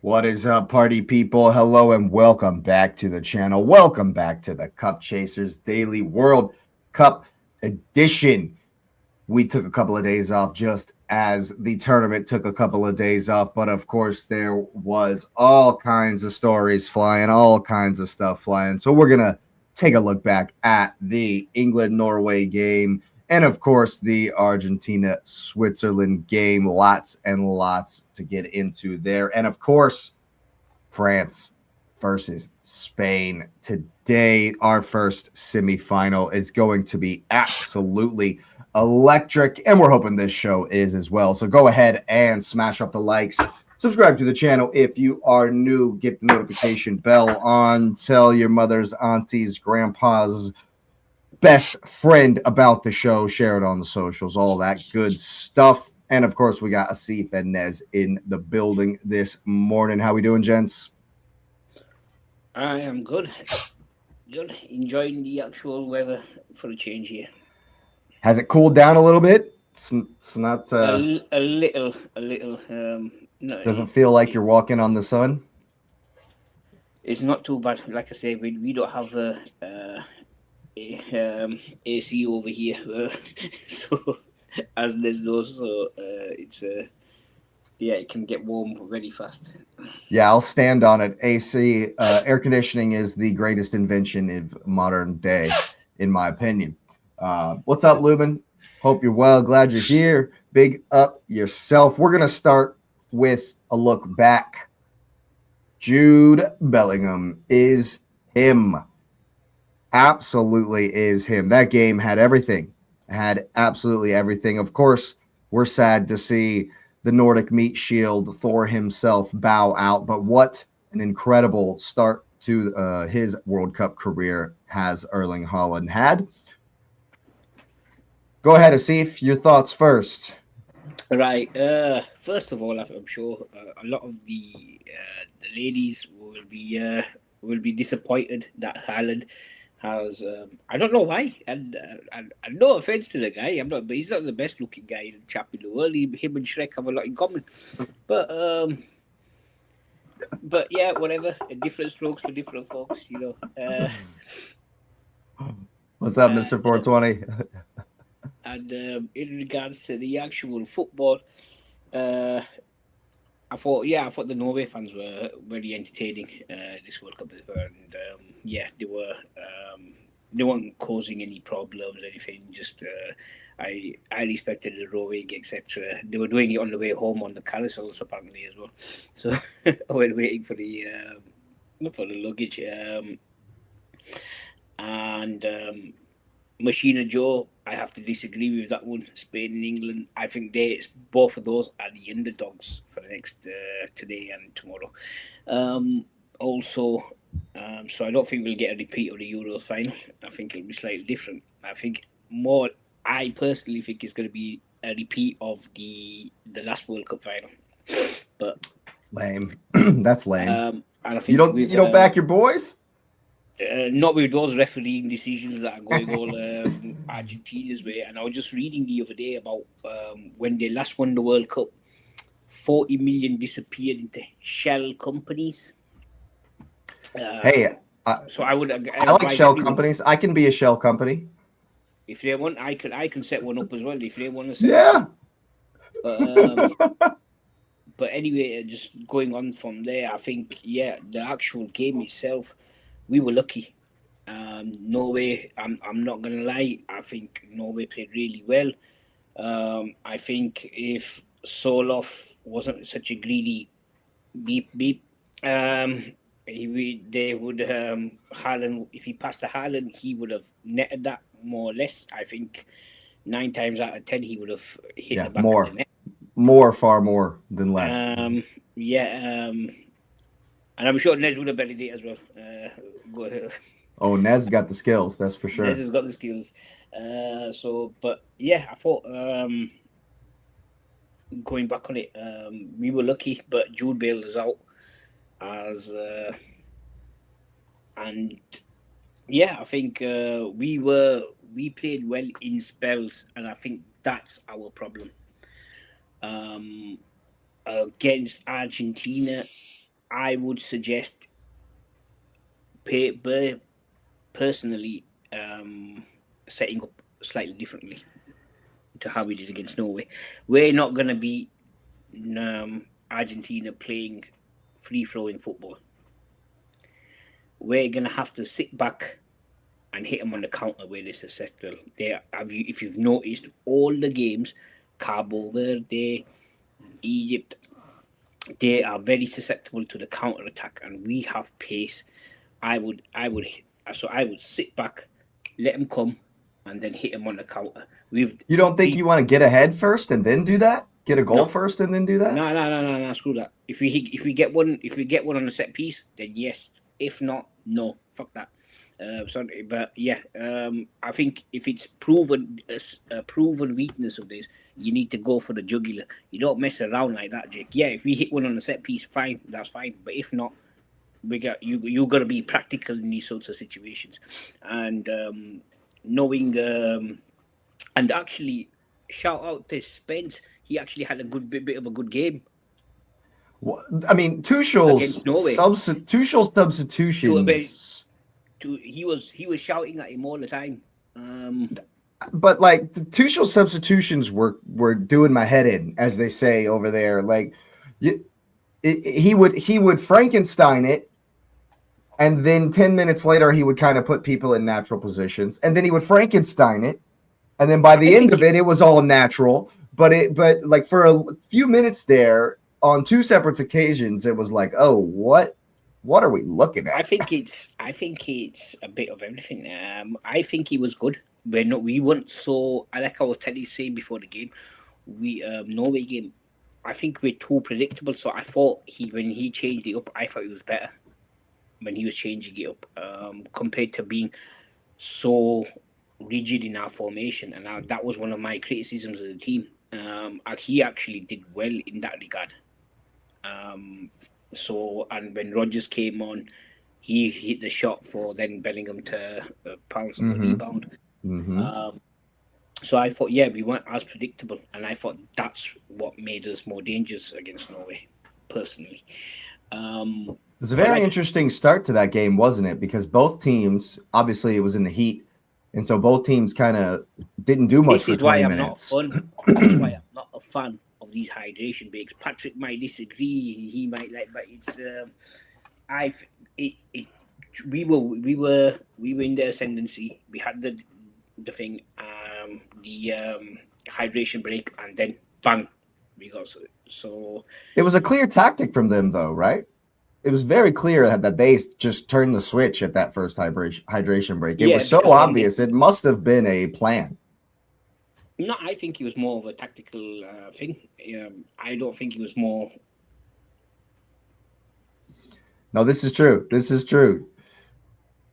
What is up, party people? Hello and welcome back to the channel. Welcome back to the Cup Chasers Daily World Cup Edition. We took a couple of days off just as the tournament took a couple of days off, but of course there was all kinds of stories flying, all kinds of stuff flying. So we're going to take a look back at the England-Norway game and of course the Argentina-Switzerland game. Lots and lots to get into there. And of course, France versus Spain. Today, our first semifinal is going to be absolutely electric, and we're hoping this show is as well. So go ahead and smash up the likes. Subscribe to the channel if you are new. Get the notification bell on. Tell your mothers, aunties, grandpas, best friend about the show. Share it on the socials, all that good stuff. And of course, we got Asif and Nez in the building this morning. How we doing, gents? I am good. Good. Enjoying the actual weather for a change here. Has it cooled down a little bit? It's not. A little. No, Doesn't feel like you're walking on the sun. it's not too bad. Like I say, we don't have AC over here, so as there's those, so it's yeah, it can get warm very fast. Yeah, I'll stand on it. AC, air conditioning is the greatest invention of modern day, in my opinion. What's up, Lubin? Hope you're well. Glad you're here. Big up yourself. We're going to start with a look back. Jude Bellingham is him. Absolutely is him. That game had everything. Had absolutely everything. Of course, we're sad to see the Nordic Meat Shield, Thor himself, bow out. But what an incredible start to his World Cup career has Erling Haaland had. Go ahead, Asif. Your thoughts first. Right. First of all, I'm sure a lot of the ladies will be disappointed that Haaland has. I don't know why, and no offense to the guy, I'm not, but he's not the best looking guy chap in the world. Him and Shrek have a lot in common, but yeah, whatever. Different strokes for different folks, you know. What's up, Mr. 420? And in regards to the actual football, I thought the Norway fans were very entertaining this World Cup, and yeah, they weren't causing any problems, anything. Just I respected the rowing, etc. They were doing it on the way home on the carousels apparently as well. So I went waiting for the luggage, and Machina Joe, I have to disagree with that one. Spain and England, I think both of those are the underdogs for the next today and tomorrow. Also, so I don't think we'll get a repeat of the Euros final. I think it'll be slightly different. I personally think it's going to be a repeat of the last World Cup final. But lame. That's lame. And I think you don't back your boys. Not with those refereeing decisions that are going all Argentina's way. And I was just reading the other day about when they last won the World Cup, 40 million disappeared into shell companies. Hey, so I like shell companies. I can be a shell company. If they want, I can set one up as well. If they want to set yeah. But anyway, just going on from there, I think the actual game itself, we were lucky. Norway, I'm not gonna lie, I think Norway played really well. I think if Soloff wasn't such a greedy beep, they would Haaland, if he passed to Haaland, he would have netted that more or less. I think 9 times out of 10 he would have hit the back of the net. Far more than less. And I'm sure Nez would have buried it as well. Go ahead. Oh, Nez got the skills, that's for sure. Nez has got the skills. But yeah, I thought going back on it, we were lucky, but Jude bailed us out and yeah, I think we played well in spells, and I think that's our problem. Against Argentina, I would suggest personally setting up slightly differently to how we did against Norway. We're not going to be Argentina playing free flowing football. We're going to have to sit back and hit them on the counter where they're susceptible. If you've noticed, all the games, Cabo Verde, Egypt, they are very susceptible to the counter attack, and we have pace. I would sit back, let them come, and then hit them on the counter. You don't think you want to get ahead first and then do that? Get a goal first and then do that? No. Screw that. If we get one on a set piece, then yes. If not, no. Fuck that. Sorry, but yeah, I think if it's proven weakness of this, you need to go for the jugular. You don't mess around like that, Jake. Yeah, if we hit one on a set piece, fine, that's fine. But if not, you got to be practical in these sorts of situations, and knowing and actually shout out to Spence. He actually had a bit of a good game. Well, I mean, Tuchel's substitutions. He was shouting at him all the time. But like the Tuchel substitutions were doing my head in, as they say over there. Like he would Frankenstein it, and then 10 minutes later he would kind of put people in natural positions, and then he would Frankenstein it, and then by the end of it was all natural. But like for a few minutes there on two separate occasions, it was like, oh, what are we looking at? I think it's a bit of everything. I think he was good. We weren't so. Like I was saying before the game, Norway game. I think we're too predictable. So I thought when he changed it up, I thought it was better when he was changing it up compared to being so rigid in our formation. And that was one of my criticisms of the team. He actually did well in that regard. So, and when Rodgers came on, he hit the shot for then Bellingham to pounce on the rebound. Mm-hmm. So I thought, yeah, we weren't as predictable, and I thought that's what made us more dangerous against Norway, personally. It was a very interesting start to that game, wasn't it? Because both teams, obviously, it was in the heat, and so both teams kind of didn't do much for 20 minutes. That's why I'm not a fan of these hydration breaks. Patrick might disagree; he might like, but it's we were in the ascendancy. We had the thing, the hydration break, and then bang, we got so. It was a clear tactic from them, though, right? It was very clear that they just turned the switch at that first hydration break. It was so obvious. It must have been a plan. No, I think it was more of a tactical thing. I don't think it was more. No, this is true. This is true.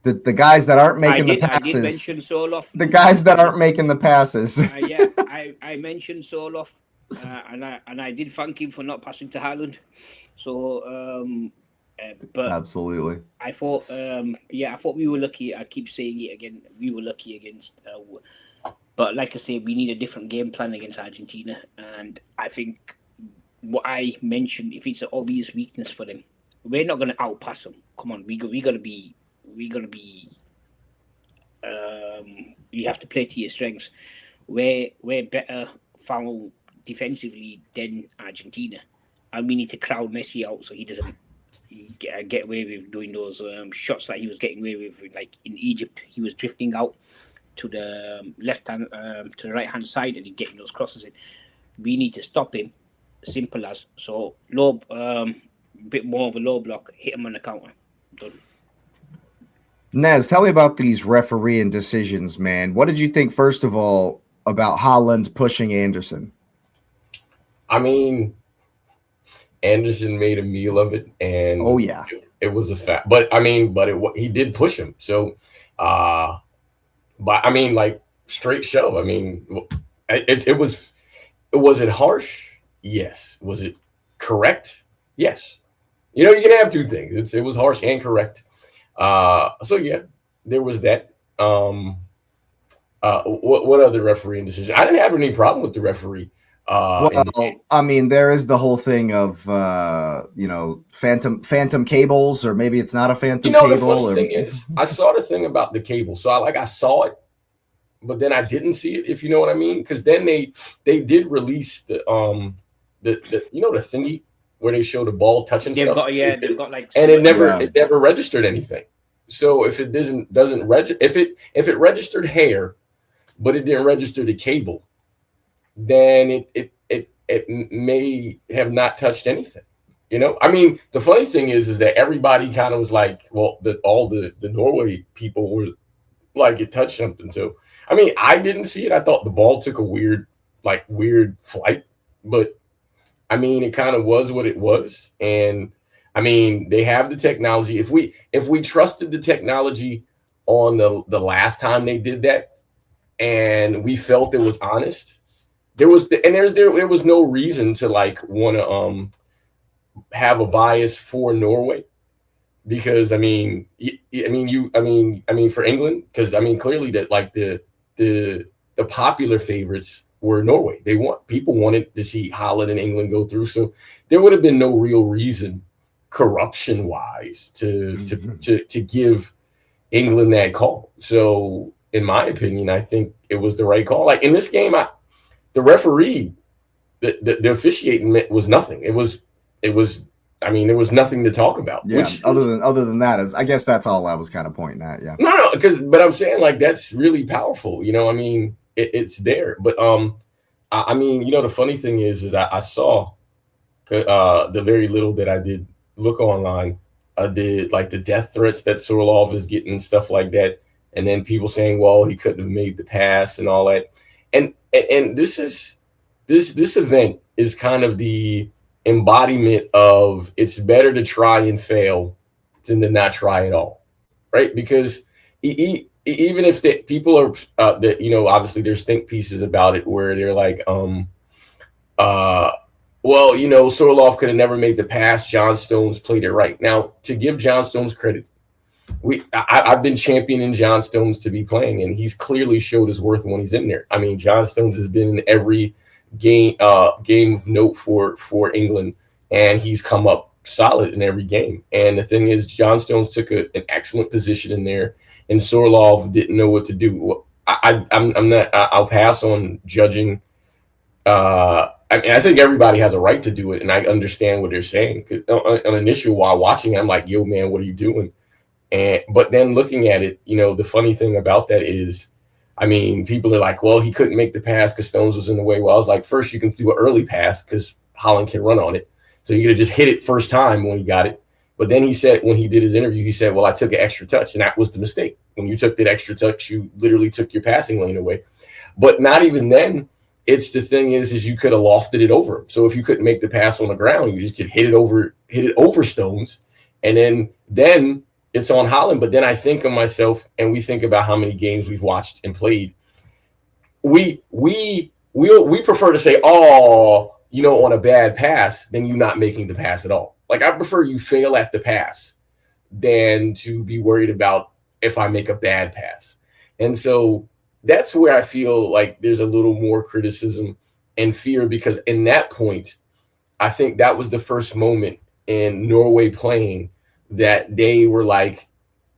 The guys that aren't making the passes. I did mention Soloff. The guys that aren't making the passes. I mentioned Soloff, and I did thank him for not passing to Haaland. So, but absolutely, I thought, I thought we were lucky. I keep saying it again. We were lucky against. But like I say, we need a different game plan against Argentina, and I think what I mentioned, if it's an obvious weakness for them, we're not going to outpass them. Come on, we got to be. You have to play to your strengths. We're better foul defensively than Argentina, and we need to crowd Messi out so he doesn't get away with doing those shots that he was getting away with. Like in Egypt, he was drifting out to the left hand, to the right hand side, and he's getting those crosses in. We need to stop him. Simple as. So low, bit more of a low block. Hit him on the counter. Done. Nez, tell me about these refereeing decisions, man. What did you think, first of all, about Haaland pushing Anderson? I mean, Anderson made a meal of it, and oh yeah, it was a fact. But he did push him. So, but I mean, like straight shove. I mean, it was it harsh? Yes. Was it correct? Yes. You know, you can have two things. It was harsh and correct. So yeah, there was that. What other refereeing decision? I didn't have any problem with the referee. Well, I mean, there is the whole thing of phantom cables, or maybe it's not a phantom the cable. funny thing is, I saw the thing about the cable, so I saw it, but then I didn't see it, if you know what I mean, because then they did release the the thingy where they show the ball touching They've stuff. got they've got like, and it never registered anything. So if it doesn't register, if it registered hair, but it didn't register the cable, then it may have not touched anything. I mean, the funny thing is that everybody kind of was like, well, all the Norway people were like, it touched something. So I mean, I didn't see it. I thought the ball took a weird flight, but I mean, it kind of was what it was. And I mean, they have the technology. If we trusted the technology on the last time they did that, and we felt it was honest, there was no reason to like want to have a bias for Norway, because I mean for England, because I mean clearly that like the popular favorites were Norway. People wanted to see Haaland and England go through, so there would have been no real reason, corruption wise, to give England that call. So in my opinion, I think it was the right call. Like in this game, the referee, the officiating was nothing. It was. I mean, there was nothing to talk about. Yeah. Other than that, I guess that's all I was kind of pointing at. Yeah. No, but I'm saying like that's really powerful. I mean, it's there. But I mean, the funny thing is I saw the very little that I did look online. I did like the death threats that Sorlov is getting, stuff like that, and then people saying, well, he couldn't have made the pass and all that. And this event is kind of the embodiment of it's better to try and fail than to not try at all, right? Because even if the people are that obviously there's think pieces about it where they're like well, Sorlov could have never made the pass. John Stones played it right. Now, to give John Stones credit, I've been championing John Stones to be playing, and he's clearly showed his worth when he's in there. I mean, John Stones has been in every game of note for England, and he's come up solid in every game. And the thing is, John Stones took an excellent position in there, and Sorlov didn't know what to do. I'm not. I'll pass on judging. I mean, I think everybody has a right to do it, and I understand what they're saying. Because on initial, while watching, I'm like, "Yo, man, what are you doing?" But then looking at it, the funny thing about that is, I mean, people are like, well, he couldn't make the pass because Stones was in the way. Well, I was like, first, you can do an early pass because Haaland can run on it. So you could have just hit it first time when he got it. But then he said, when he did his interview, he said, well, I took an extra touch. And that was the mistake. When you took that extra touch, you literally took your passing lane away. But not even then. It's the thing is you could have lofted it over. So if you couldn't make the pass on the ground, you just could hit it over Stones. And then it's on Haaland. But then I think of myself, and we think about how many games we've watched and played. We prefer to say, on a bad pass, than you not making the pass at all. Like, I prefer you fail at the pass than to be worried about if I make a bad pass. And so that's where I feel like there's a little more criticism and fear, because in that point, I think that was the first moment in Norway playing that they were like,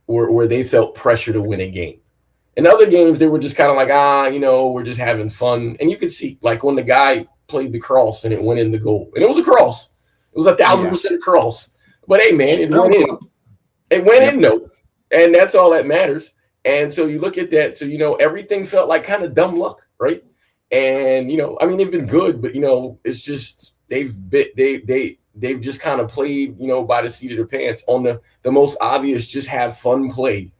where they felt pressure to win a game. In other games, they were just kind of like, we're just having fun. And you could see, like, when the guy played the cross and it went in the goal, and it was a cross. It was 1,000% a cross. But hey, man, it went in. It went in, though. And that's all that matters. And so you look at that. So, everything felt like kind of dumb luck, right? And, I mean, they've been good, but, it's just they've just kind of played, by the seat of their pants on the most obvious, just have fun play.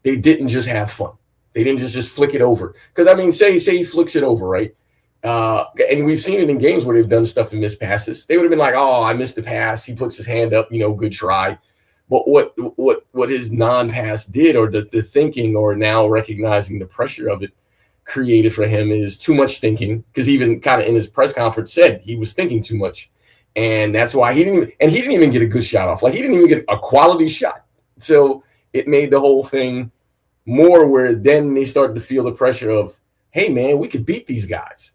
They didn't just have fun. They didn't just flick it over. Because, I mean, say he flicks it over, right? And we've seen it in games where they've done stuff and missed passes. They would have been like, I missed the pass. He puts his hand up, good try. But what his non-pass did, or the thinking, or now recognizing the pressure of it created for him, is too much thinking. Because even kind of in his press conference said he was thinking too much. And that's why he didn't even get a good shot off. Like, he didn't even get a quality shot. So it made the whole thing more where then they started to feel the pressure of, hey, man, we could beat these guys.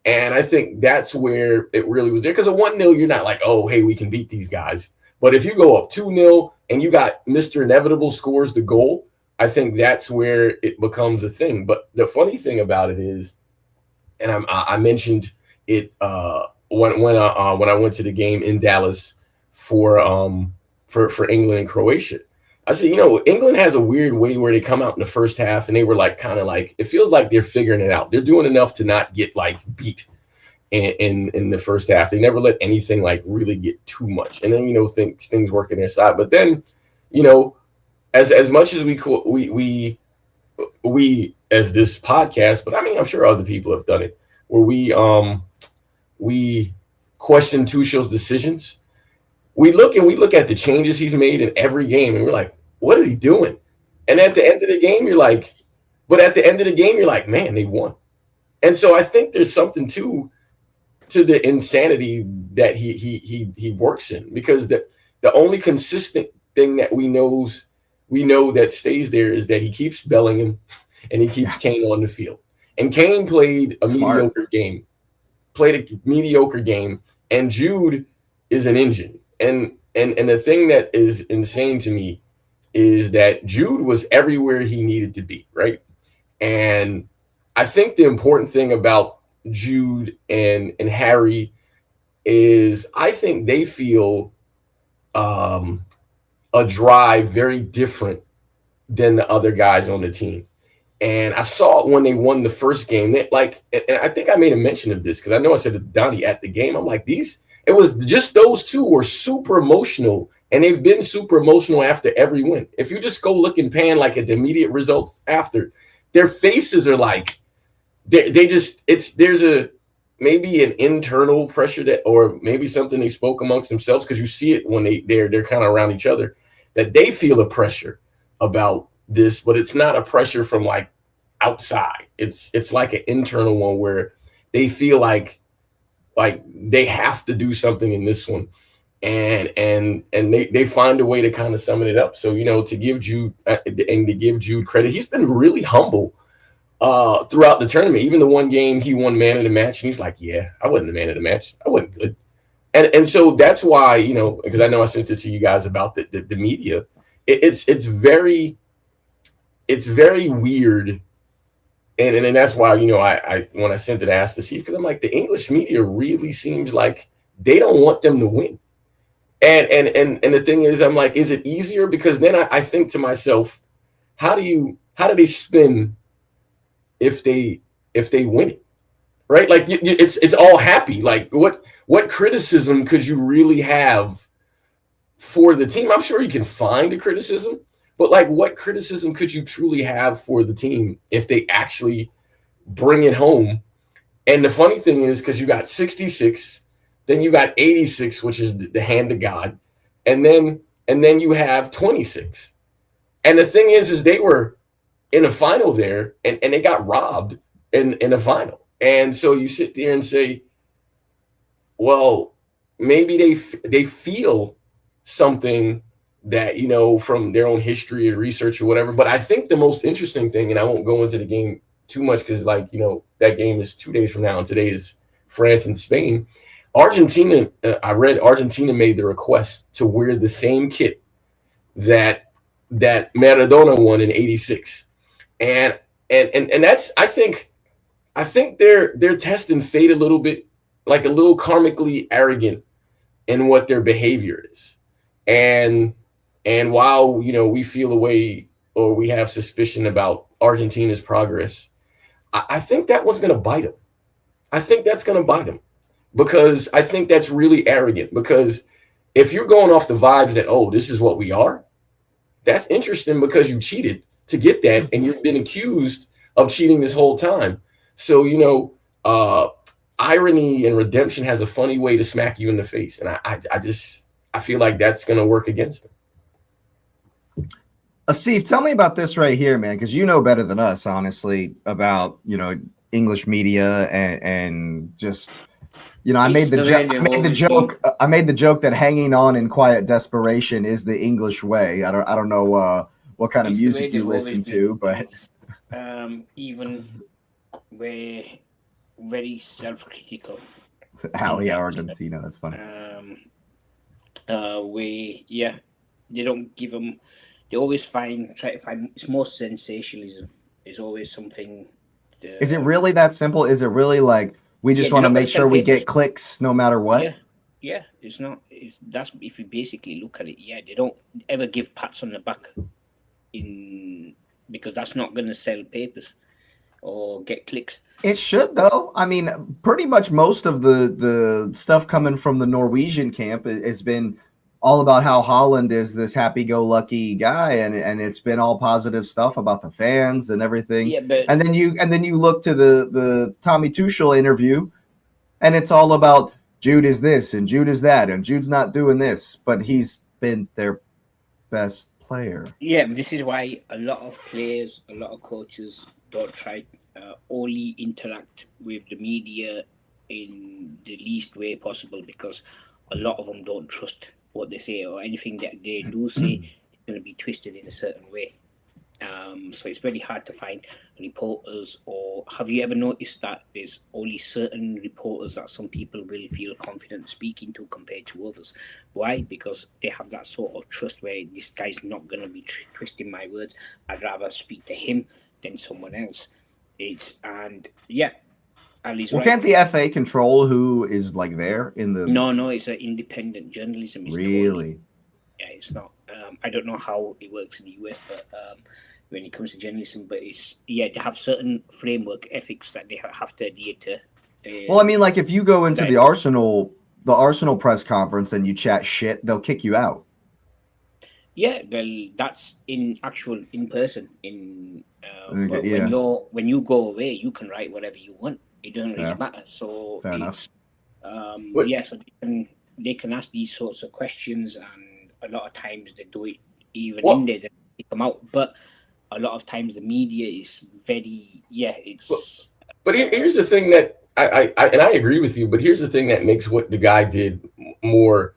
And I think that's where it really was there. Because at 1-0, you're not like, oh, hey, we can beat these guys. But if you go up 2-0 and you got Mr. Inevitable scores the goal, I think that's where it becomes a thing. But the funny thing about it is, and I mentioned it when I went to the game in Dallas for England and Croatia. I said, England has a weird way where they come out in the first half and they were like kind of like, it feels like they're figuring it out. They're doing enough to not get like beat in the first half. They never let anything like really get too much, and then things work in their side. But then as much as we as this podcast, but I mean I'm sure other people have done it, where we question Tuchel's decisions. We look at the changes he's made in every game, and we're like, what is he doing? And at the end of the game, you're like, man, they won. And so I think there's something to the insanity that he works in, because the only consistent thing that we know that stays there is that he keeps Bellingham and he keeps Kane on the field. And Kane played a mediocre game, and Jude is an engine. And the thing that is insane to me is that Jude was everywhere he needed to be, right? And I think the important thing about Jude and Harry is I think they feel a drive very different than the other guys on the team. And I saw it when they won the first game. And I think I made a mention of this because I know I said to Donnie at the game, I'm like, it was just those two were super emotional, and they've been super emotional after every win. If you just go look and pan like at the immediate results after, their faces are like, there's maybe an internal pressure that, or maybe something they spoke amongst themselves, because you see it when they're kind of around each other, that they feel a pressure about this, but it's not a pressure from like outside. It's like an internal one where they feel like they have to do something in this one, and they find a way to kind of sum it up. So to give Jude credit, he's been really humble throughout the tournament. Even the one game he won man of the match, and he's like, yeah, I wasn't the man of the match, I wasn't good. And so that's why, because I know I sent it to you guys about the media. It's very weird. And that's why, I when I sent it, I asked to see, because I'm like, the English media really seems like they don't want them to win. And the thing is, I'm like, is it easier? Because then I think to myself, how do they spin if they win it? Right? Like it's all happy. Like what criticism could you really have for the team? I'm sure you can find a criticism, but like, what criticism could you truly have for the team if they actually bring it home? And the funny thing is, because you got 66, then you got 86, which is the hand of God, and then you have 26. And the thing is they were in a final there, and they got robbed in a final. And so you sit there and say, well, maybe they feel something that, from their own history or research or whatever. But I think the most interesting thing, and I won't go into the game too much because, that game is 2 days from now, and today is France and Spain. Argentina, I read Argentina made the request to wear the same kit that Maradona won in '86, and that's, I think they're testing fate a little bit, like a little karmically arrogant in what their behavior is. And while, we feel a way, or we have suspicion about Argentina's progress, I think that one's going to bite them. I think that's going to bite them, because I think that's really arrogant. Because if you're going off the vibes that, oh, this is what we are, that's interesting, because you cheated to get that, and you've been accused of cheating this whole time. So, irony and redemption has a funny way to smack you in the face. And I feel like that's going to work against them. Asif, tell me about this right here, man, because you know better than us, honestly, about, English media and just, I made the joke that hanging on in quiet desperation is the English way. I don't know what kind of music you listen to, but even where very self-critical. How, in yeah, that Argentina. That's funny. They don't give them. They always try to find. It's more sensationalism. There's always something. Is it really that simple? Is it really like we just They're want to not going make to sell sure we papers. get clicks no matter what? Yeah. It's not. That's if you basically look at it. Yeah, they don't ever give pats on the back, because that's not going to sell papers or get clicks. It should, though. I mean, pretty much most of the stuff coming from the Norwegian camp has been all about how Haaland is this happy-go-lucky guy, and it's been all positive stuff about the fans and everything. Yeah, but and then you look to the Tommy Tuchel interview, and it's all about Jude is this and Jude is that, and Jude's not doing this, but he's been their best player. yeah, this is why a lot of players, a lot of coaches don't try only interact with the media in the least way possible, because a lot of them don't trust what they say, or anything that they do say is going to be twisted in a certain way. So it's very hard to find reporters. Or have you ever noticed that there's only certain reporters that some people will feel confident speaking to compared to others? Why? Because they have that sort of trust where this guy's not going to be twisting my words. I'd rather speak to him than someone else. Ali's Well, right. can't the FA control who is like there in the? No, it's an independent journalism. It's Really? totally, yeah, it's not. I don't know how it works in the US, but when it comes to journalism, but they have certain framework ethics that they have to adhere to. Well, I mean, like if you go into the Arsenal press conference and you chat shit, they'll kick you out. Yeah, well, that's in person. When you go away, you can write whatever you want. It doesn't really matter. So fair enough. So they can ask these sorts of questions, and a lot of times they do it even in there, they come out. But a lot of times the media is very it's. But here's the thing that I agree with you. But here's the thing that makes what the guy did more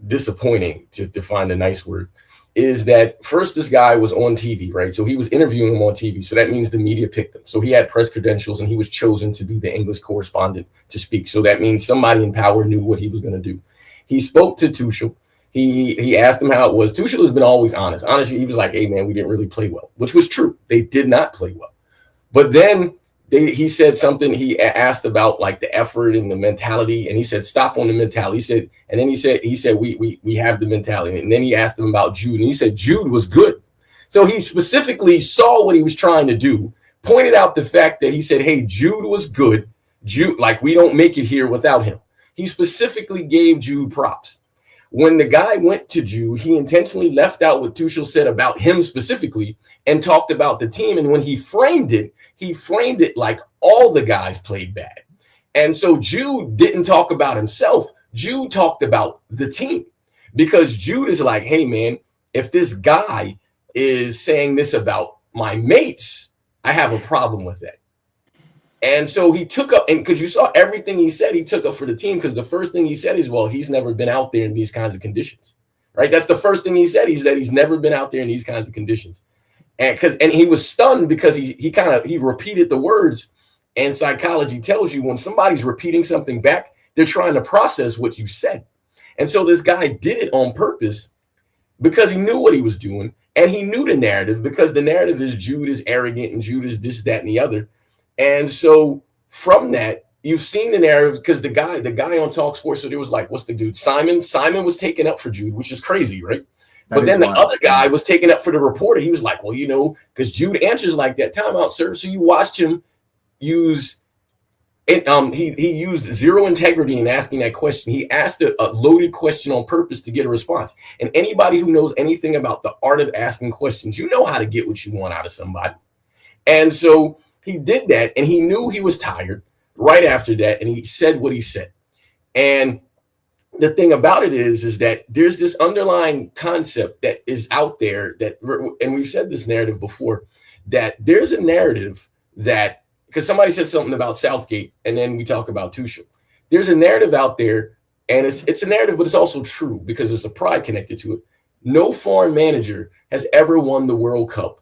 disappointing, to define a nice word, is that first this guy was on TV, right? So he was interviewing him on TV. So that means the media picked him. So he had press credentials and he was chosen to be the English correspondent to speak. So that means somebody in power knew what he was going to do. He spoke to Tuchel. He asked him how it was. Tuchel has been always honest. Honestly, he was like, hey, man, we didn't really play well, which was true. They did not play well. But then he said something. He asked about like the effort and the mentality, and he said, "Stop on the mentality." He said, "We have the mentality." And then he asked him about Jude, and he said Jude was good. So he specifically saw what he was trying to do, pointed out the fact that he said, "Hey, Jude was good. Jude, like we don't make it here without him." He specifically gave Jude props. When the guy went to Jude, he intentionally left out what Tuchel said about him specifically and talked about the team. And when he framed it like all the guys played bad. And so Jude didn't talk about himself. Jude talked about the team, because Jude is like, hey, man, if this guy is saying this about my mates, I have a problem with that. And so he took up, and because you saw everything he said, he took up for the team, because the first thing he said is, well, he's never been out there in these kinds of conditions, right? That's the first thing he said. He said he's never been out there in these kinds of conditions. And he was stunned because he repeated the words, and psychology tells you when somebody's repeating something back, they're trying to process what you said. And so this guy did it on purpose because he knew what he was doing, and he knew the narrative, because the narrative is Jude is arrogant and Jude is this, that, and the other. And so from that, you've seen the narrative, because the guy on Talk Sports, so there was like, what's the dude? Simon was taken up for Jude, which is crazy, right? But then the other guy was taken up for the reporter. He was like, well, because Jude answers like that. Time out, sir. So you watched him use it. He used zero integrity in asking that question. He asked a loaded question on purpose to get a response. And anybody who knows anything about the art of asking questions, you know how to get what you want out of somebody. And so he did that, and he knew he was tired right after that, and he said what he said. And the thing about it is that there's this underlying concept that is out there and we've said this narrative before, that there's a narrative that, because somebody said something about Southgate, and then we talk about Tuchel. There's a narrative out there, and it's a narrative, but it's also true because there's a pride connected to it. No foreign manager has ever won the World Cup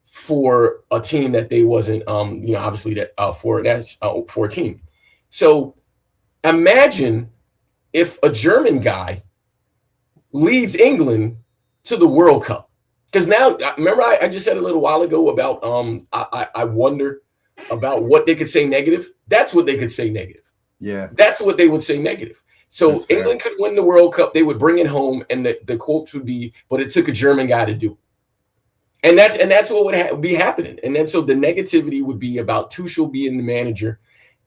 for a team that they wasn't, obviously that for a team. So imagine if a German guy leads England to the World Cup. Because now, remember, I just said a little while ago about I wonder about what they could say negative. That's what they could say negative. Yeah, that's what they would say negative. So England could win the World Cup. They would bring it home, and the quotes would be, "But it took a German guy to do it." And that's what would be happening. And then so the negativity would be about Tuchel being the manager,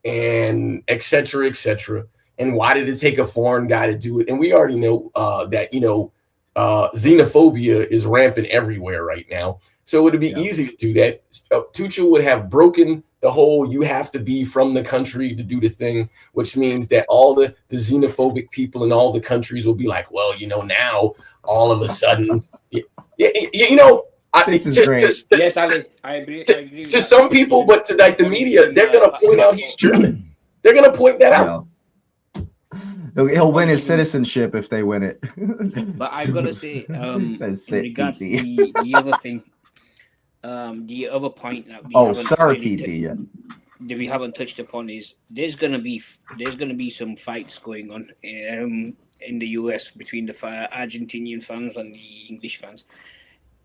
and et cetera, et cetera. And why did it take a foreign guy to do it? And we already know that xenophobia is rampant everywhere right now. So it would be easy to do that. Tuchel would have broken the whole you have to be from the country to do the thing, which means that all the xenophobic people in all the countries will be like, well, now all of a sudden, this is great. Yes, I agree. To some people, but to like the media, they're going to point out he's German. They're going to point that out. He'll win his citizenship if they win it. But I've got to say, in regards to the other thing, the other point that we haven't touched upon is there's gonna be some fights going on in the US between the Argentinian fans and the English fans.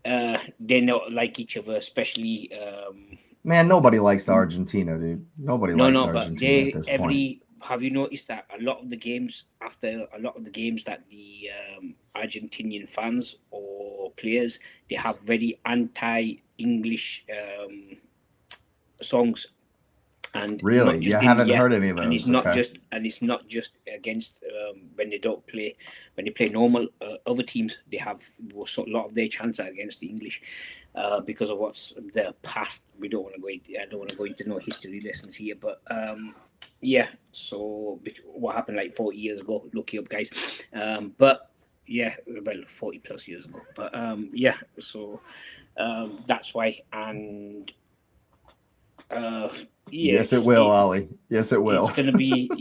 They don't like each other, especially. Man, nobody likes the Argentina, dude. Nobody likes Argentina at this point. Have you noticed that a lot of the games that the Argentinian fans or players, they have very anti-English songs? And really, you haven't heard any of those. And it's not just against when they play normal other teams. They have a lot of their chants are against the English because of what's their past. I don't want to go into no history lessons here, but. So what happened like 40 years ago? Look you up, guys. But 40 plus years ago. But so that's why. And yes, it will, Ollie. Yes, it will. It's going to be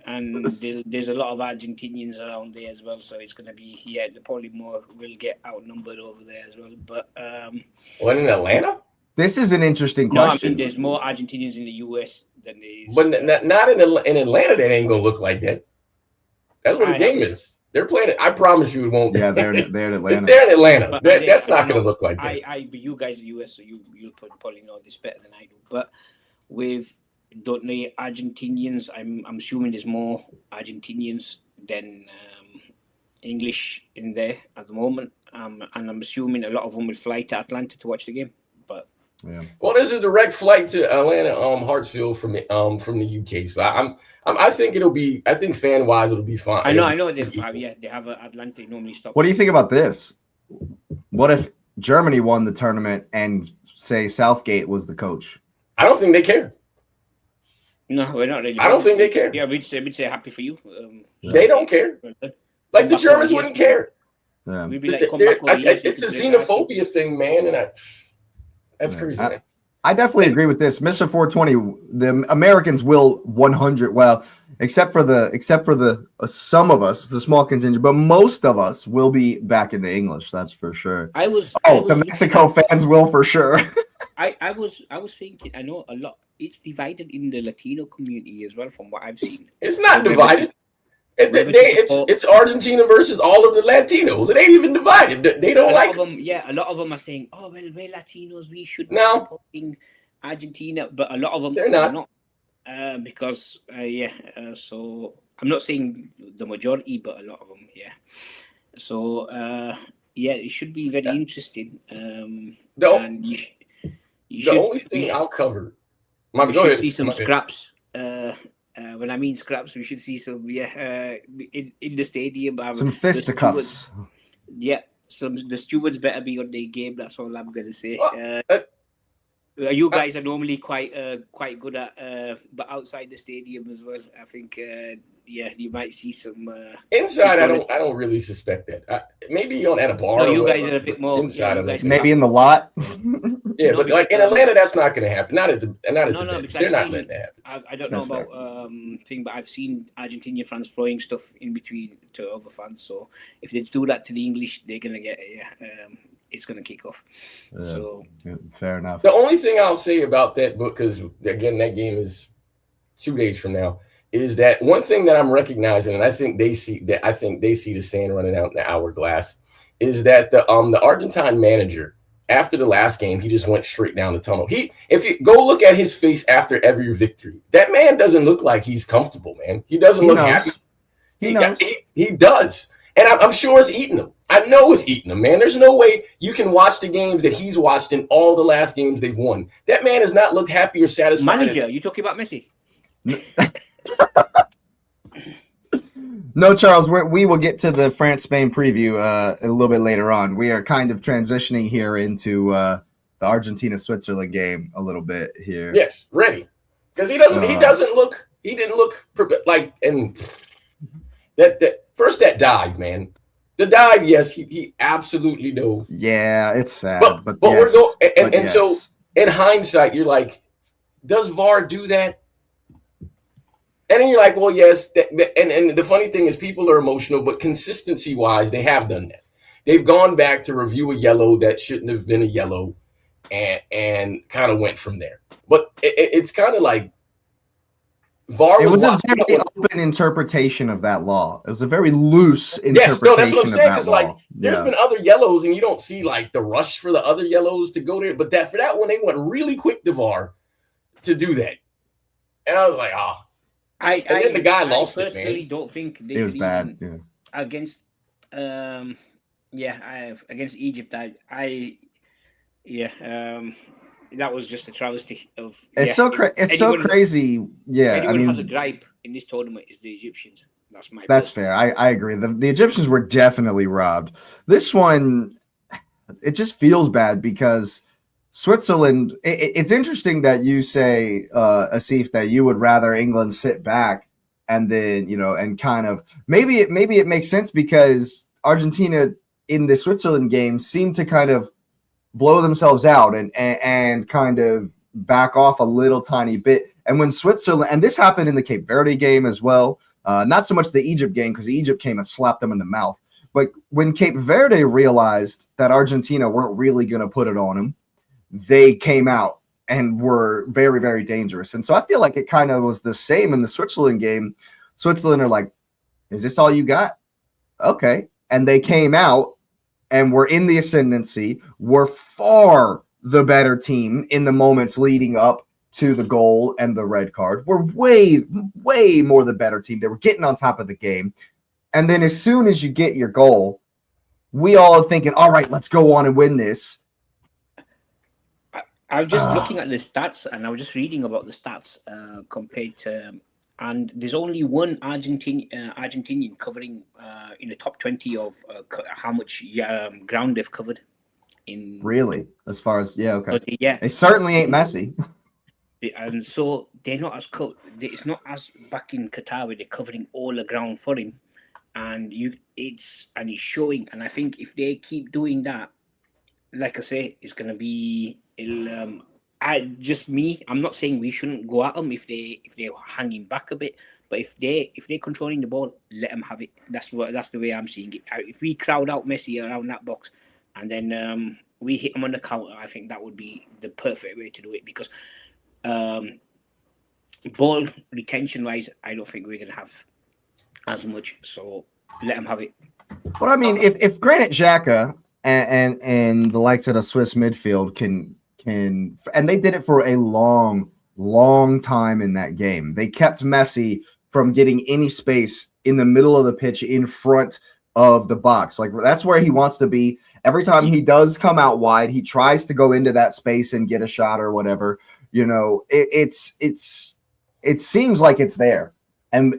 and there's a lot of Argentinians around there as well. So it's going to be the probably more will get outnumbered over there as well. But what, in Atlanta? This is an interesting question. I mean, there's more Argentinians in the US than there is. But not in Atlanta. That ain't gonna look like that. That's what the game is. They're playing it. I promise you, it won't. Yeah, they're in Atlanta. They're in Atlanta. That's not gonna look like that. But you guys in the US, so you'll probably know this better than I do. But with the Argentinians, I'm assuming there's more Argentinians than English in there at the moment, and I'm assuming a lot of them will fly to Atlanta to watch the game. But well, there's a direct flight to Atlanta, Hartsfield from the UK. So I think it'll be. I think fan wise, it'll be fine. I know they have Atlanta normally stop. What do you think about this? What if Germany won the tournament and say Southgate was the coach? I don't think they care. No, we're not really. I don't think they care. Yeah, we'd say happy for you. They don't care. Like the Germans wouldn't care. Yeah. We'd be like, it's a xenophobia thing, man, and that's crazy. I definitely agree with this, Mr. 420. The Americans will 100. Well, except for the some of us, the small contingent, but most of us will be back in the English. That's for sure. The Mexico fans will for sure. I was thinking. I know a lot. It's divided in the Latino community as well, from what I've seen. It's not divided. It's Argentina versus all of the Latinos. It ain't even divided. They don't like them. Yeah, a lot of them are saying, "Oh well, we're Latinos. We should be supporting Argentina," but a lot of them they're not. Because so I'm not saying the majority, but a lot of them. Yeah. So it should be very interesting. The only thing I'll cover. Go ahead. See some scraps. When I mean scraps, we should see some in the stadium. Some fisticuffs. The stewards better be on their game. That's all I'm gonna say. You guys are normally quite good at, but outside the stadium as well. I think you might see some inside. I don't really suspect that. Maybe at a bar. No, you guys are a bit more inside. Maybe in the lot. Yeah, but like in Atlanta, that's not going to happen. Not at the bench. They're not letting that happen. I don't know about thing, but I've seen Argentinian fans throwing stuff in between to other fans. So if they do that to the English, they're gonna get it's going to kick off. Fair enough. The only thing I'll say about that book, because again, that game is 2 days from now, is that one thing that I'm recognizing, and I think they see the sand running out in the hourglass, is that the Argentine manager, after the last game, he just went straight down the tunnel. If you go look at his face after every victory, that man doesn't look like he's comfortable, man. He doesn't look happy. He does. And I'm sure it's eating him. I know it's eating him, man. There's no way you can watch the games that he's watched in all the last games they've won. That man has not looked happy or satisfied. Manager, you talking about Messi? No, Charles, we will get to the France-Spain preview a little bit later on. We are kind of transitioning here into the Argentina-Switzerland game a little bit here. Yes, ready. Because he didn't look like, and that first that dive, man. The dive, yes, he absolutely knows. Yeah, it's sad, but yes, we're yes. So in hindsight, you're like, does VAR do that? And then you're like, well, yes. And the funny thing is, people are emotional, but consistency-wise, they have done that. They've gone back to review a yellow that shouldn't have been a yellow, and kind of went from there. But it's kind of like VAR. It was a very open interpretation of that law. It was a very loose interpretation. Yes, that's what I'm saying. Because like, there's been other yellows, and you don't see like the rush for the other yellows to go there. But for that one, they went really quick to VAR to do that, and I was like, then the guy lost it, man. I personally don't think it was bad. Against, against Egypt. That was just a travesty of. It's so crazy. Yeah, anyone has a gripe in this tournament is the Egyptians. That's fair. I agree. The Egyptians were definitely robbed. This one, it just feels bad because Switzerland. It's interesting that you say, Asif, that you would rather England sit back and then and kind of maybe it makes sense because Argentina in the Switzerland game seemed to kind of blow themselves out and kind of back off a little tiny bit. And when Switzerland, and this happened in the Cape Verde game as well, not so much the Egypt game because Egypt came and slapped them in the mouth. But when Cape Verde realized that Argentina weren't really going to put it on them, they came out and were very, very dangerous. And so I feel like it kind of was the same in the Switzerland game. Switzerland are like, is this all you got? Okay. And they came out and were in the ascendancy, were far the better team in the moments leading up to the goal and the red card. Were way, way more the better team. They were getting on top of the game. And then as soon as you get your goal, we all are thinking, all right, let's go on and win this. I was just looking at the stats, and I was just reading about the stats compared to, and there's only one Argentinian covering in the top 20 of how much ground they've covered. Really, as far as okay, yeah, they certainly ain't Messi. And so they're not as it's not as back in Qatar where they're covering all the ground for him, and it's showing. And I think if they keep doing that, like I say, it's gonna be. I'm not saying we shouldn't go at them if they're hanging back a bit, but if they're controlling the ball, let them have it. That's the way I'm seeing it. If we crowd out Messi around that box, and then we hit him on the counter, I think that would be the perfect way to do it because ball retention wise, I don't think we're gonna have as much. So let them have it. But I mean, if Granit Xhaka and the likes of the Swiss midfield can, and they did it for a long time in that game. They kept Messi from getting any space in the middle of the pitch in front of the box. Like that's where he wants to be. Every time he does come out wide, he tries to go into that space and get a shot or whatever. It seems like it's there. And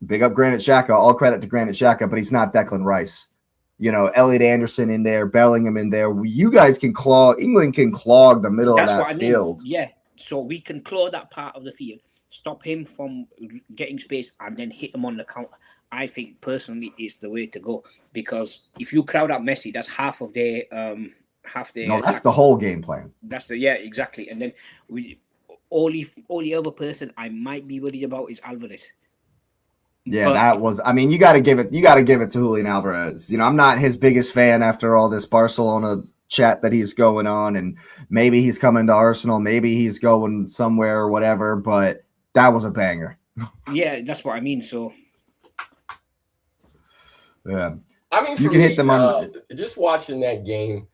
big up Granit Xhaka, all credit to Granit Xhaka, but he's not Declan Rice. Elliot Anderson in there, Bellingham in there. You guys can England can clog the middle of that field. Yeah, so we can claw that part of the field, stop him from getting space, and then hit him on the counter. I think personally is the way to go because if you crowd out Messi, that's half their. No, that's the whole game plan. Exactly. And then only other person I might be worried about is Alvarez. Yeah, But that was. I mean, you got to give it. You got to give it to Julian Alvarez. You know, I'm not his biggest fan after all this Barcelona chat that he's going on, and maybe he's coming to Arsenal, maybe he's going somewhere or whatever. But that was a banger. yeah, that's what I mean. So Yeah, I mean, you for can hit me, them on. just watching that game,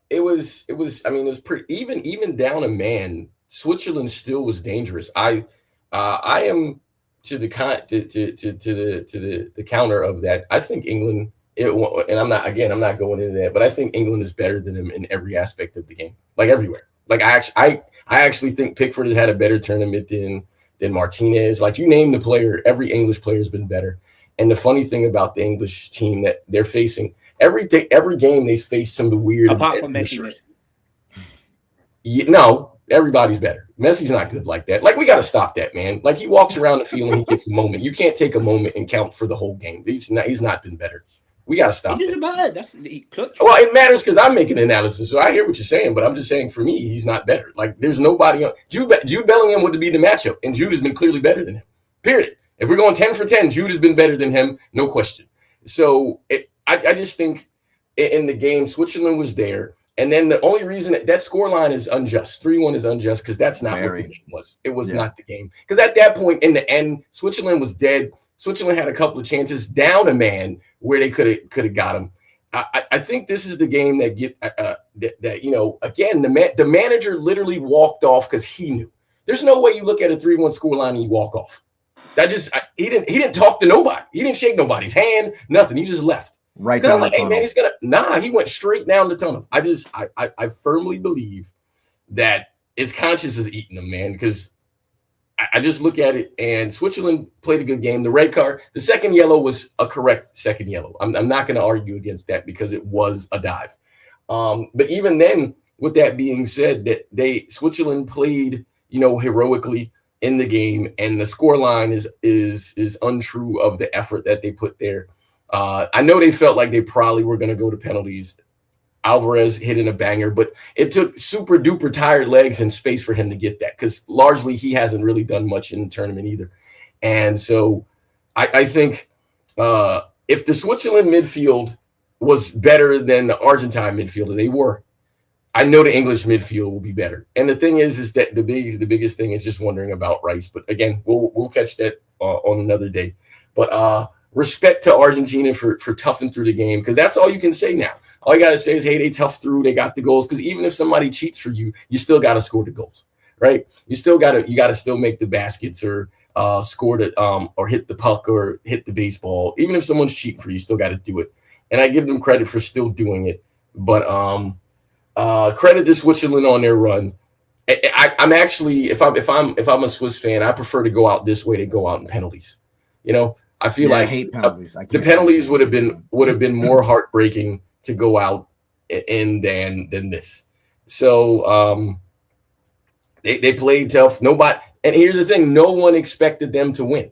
it was. I mean, it was pretty even down a man. Switzerland still was dangerous. I am to the the counter of that. I think England. And I'm not going into that, but I think England is better than them in every aspect of the game, like everywhere. Like I actually think Pickford has had a better tournament than Martinez. Like you name the player, every English player has been better. And the funny thing about the English team that they're facing every game they face some of the weird. apart from Messi, No, everybody's better. Messi's not good like that. Like we got to stop that, man. Like he walks around the field and he gets a moment. You can't take a moment and count for the whole game. He's not been better. We got to it stop doesn't that. matter. That's the clutch. Well, it matters because I'm making an analysis, so I hear what you're saying. But I'm just saying, for me, he's not better. Like there's nobody on Jude Bellingham would be the matchup, and Jude has been clearly better than him. Period. If we're going 10 for 10, Jude has been better than him, no question. So I just think in the game, Switzerland was there. And then the only reason that scoreline is unjust, 3-1 is unjust because that's not what the game was. It was not the game. Because at that point in the end, Switzerland was dead. Switzerland had a couple of chances down a man where they could have got him. I think this is the game that you know, again, the manager literally walked off because he knew. There's no way you look at a 3-1 scoreline and you walk off. He didn't talk to nobody. He didn't shake nobody's hand, nothing. He just left. Right down the tunnel. Hey man, he went straight down the tunnel. I firmly believe that his conscience is eating him, man, because I just look at it and Switzerland played a good game. The red card, the second yellow was a correct second yellow. I'm not going to argue against that because it was a dive. But even then, with that being said, that Switzerland played, you know, heroically in the game, and the score line is untrue of the effort that they put there. I know they felt like they probably were going to go to penalties. Alvarez hit in a banger, but it took super duper tired legs and space for him to get that because largely he hasn't really done much in the tournament either. And so I think if the Switzerland midfield was better than the Argentine midfield, they were, I know the English midfield will be better. And the thing is that the biggest thing is just wondering about Rice. But again, we'll catch that on another day. But respect to Argentina for toughing through the game, because that's all you can say now. All you got to say is, hey, they toughed through, they got the goals. Because even if somebody cheats for you, you still got to score the goals, right? You got to still make the baskets or score the or hit the puck or hit the baseball. Even if someone's cheating for you, you still got to do it. And I give them credit for still doing it. But credit to Switzerland on their run. I'm actually, if I'm a Swiss fan, I prefer to go out this way to go out in penalties. You know, I feel like I hate penalties. The penalties would have been more heartbreaking to go out in than this. So they played tough. Nobody, and here's the thing: no one expected them to win.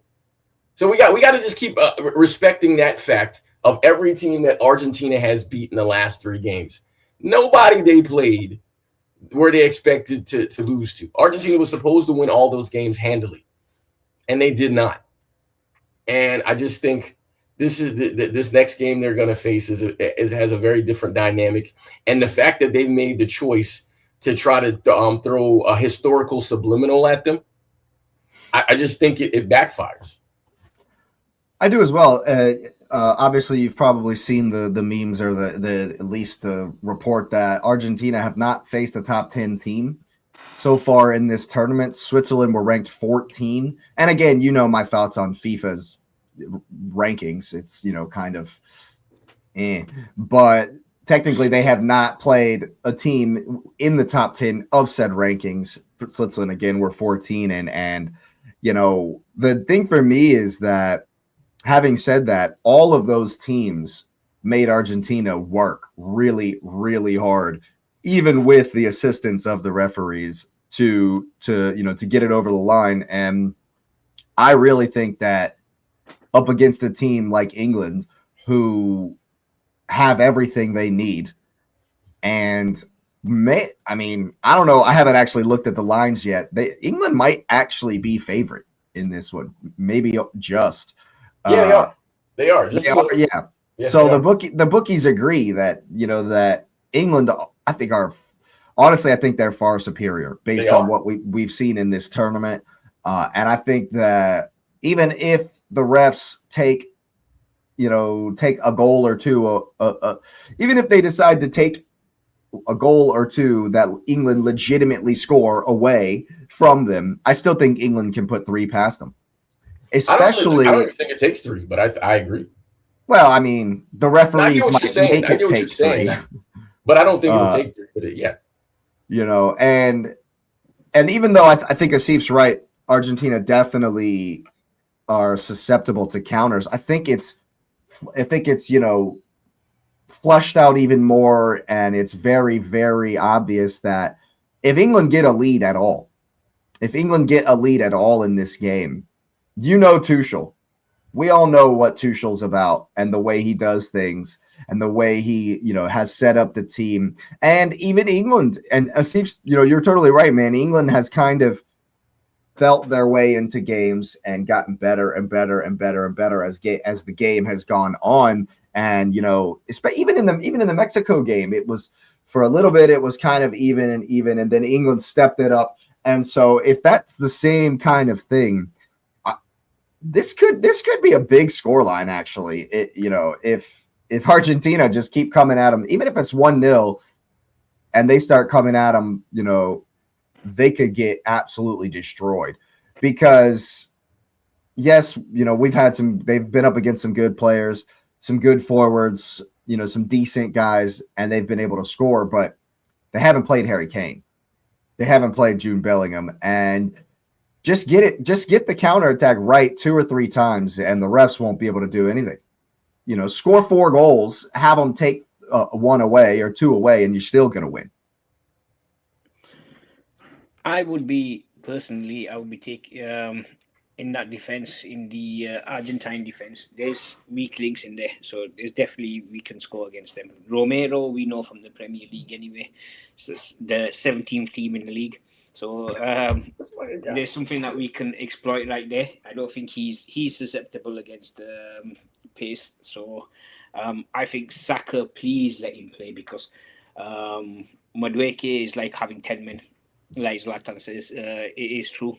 So we got to just keep respecting that fact of every team that Argentina has beaten the last 3 games. Nobody they played were they expected to lose to. Argentina was supposed to win all those games handily, and they did not. And I just think this is this next game they're going to face has a very different dynamic. And the fact that they've made the choice to try to throw a historical subliminal at them, I just think it backfires. I do as well. Obviously, you've probably seen the memes or the at least the report that Argentina have not faced a top 10 team so far in this tournament. Switzerland were ranked 14. And again, you know my thoughts on FIFA's rankings. It's, you know, kind of but technically they have not played a team in the top 10 of said rankings. Switzerland, again, were 14. And you know, the thing for me is that, having said that, all of those teams made Argentina work really, really hard, even with the assistance of the referees to get it over the line. And I really think that up against a team like England, who have everything they need, and I don't know. I haven't actually looked at the lines yet. England might actually be favorite in this one. Maybe just. Yeah, they are. They are. Just yeah. So the bookies agree that that England, I think honestly, I think they're far superior based on what we've seen in this tournament. And I think that even if the refs take a goal or two, even if they decide to take a goal or two that England legitimately score away from them, I still think England can put 3 past them. Especially, I don't think it takes 3, but I agree. Well, I mean, the referees might make it take 3, but I don't think it'll take 3. But and even though I think Asif's right, Argentina definitely are susceptible to counters. I think it's flushed out even more, and it's very, very obvious that if England get a lead at all in this game, Tuchel. We all know what Tuchel's about and the way he does things and the way he, has set up the team. And even England, and Asif, you're totally right, man. England has kind of felt their way into games and gotten better and better and better and better as the game has gone on. And, even in the Mexico game, it was for a little bit, it was kind of even, and then England stepped it up. And so if that's the same kind of thing, this could be a big scoreline, actually. If Argentina just keep coming at them, even if it's 1-0 and they start coming at them, they could get absolutely destroyed because yes, they've been up against some good players, some good forwards, some decent guys, and they've been able to score, but they haven't played Harry Kane. They haven't played Jude Bellingham, and just get the counterattack right 2 or 3 times, and the refs won't be able to do anything. Score 4 goals, have them take 1 away or 2 away, and you're still going to win. I would be taking in that defense, in the Argentine defense. There's weak links in there, so there's definitely we can score against them. Romero, we know from the Premier League anyway. So it's the 17th team in the league. So there's something that we can exploit right there. I don't think he's susceptible against pace. So I think Saka, please let him play, because Madueke is like having 10 men, like Zlatan says. It is true.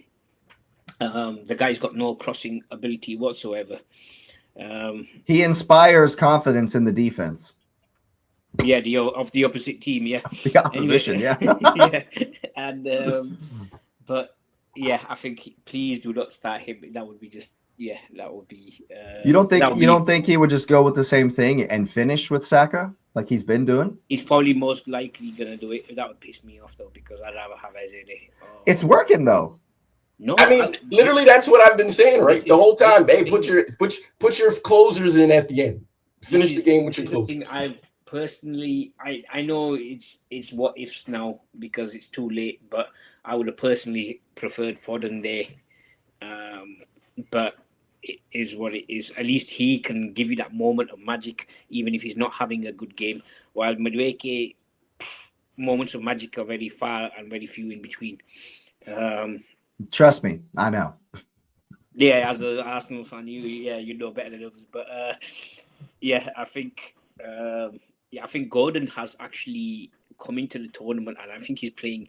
The guy's got no crossing ability whatsoever. He inspires confidence in the defense. Yeah, of the opposite team, yeah. The opposition, anyway, yeah. And but yeah, I think please do not start him. That would be just that would be. You don't think he would just go with the same thing and finish with Saka like he's been doing? He's probably most likely gonna do it. That would piss me off though, because I'd rather have Ezele. It's working though. No, I mean, literally, that's what I've been saying, right? The whole time. Hey, put your closers in at the end. Finish the game with your closers. Personally, I know it's what ifs now because it's too late, but I would have personally preferred Foden there. But it is what it is. At least he can give you that moment of magic, even if he's not having a good game. While Madueke, moments of magic are very far and very few in between. Trust me, I know. Yeah, as an Arsenal fan, you know better than others. But I think. I think Gordon has actually come into the tournament, and I think he's playing.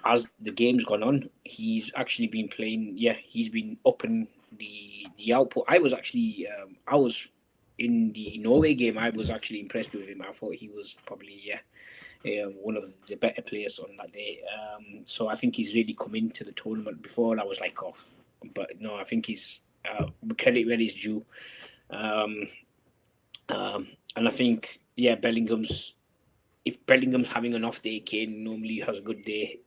As the game's gone on, he's actually been playing. Yeah, he's been upping the output. I was actually, I was in the Norway game. I was actually impressed with him. I thought he was probably one of the better players on that day. So I think he's really come into the tournament. Before I was like off, but no, I think he's credit where he's due. And I think, if Bellingham's having an off day, Kane normally has a good day,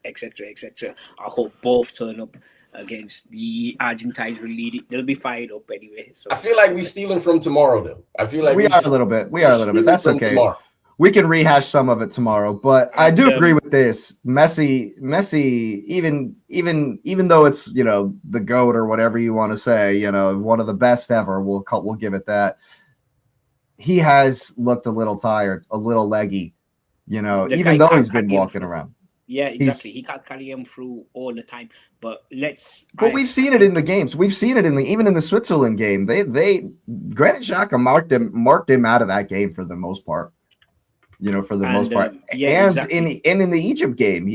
etc., etc. I hope both turn up against the Argentines. Will lead it. They'll be fired up anyway. So I feel like we're stealing from tomorrow, though. I feel like we are a little bit. That's okay. Tomorrow. We can rehash some of it tomorrow, but I do agree with this. Messi, even though it's the GOAT or whatever you want to say, one of the best ever. We'll give it that. He has looked a little tired, a little leggy, even though he's been walking around. Yeah, exactly. He can't carry him through all the time. But we've seen it in the games. We've seen it even in the Switzerland game. They Granit Xhaka marked him out of that game for the most part. For the most part. Yeah, and exactly. in the Egypt game,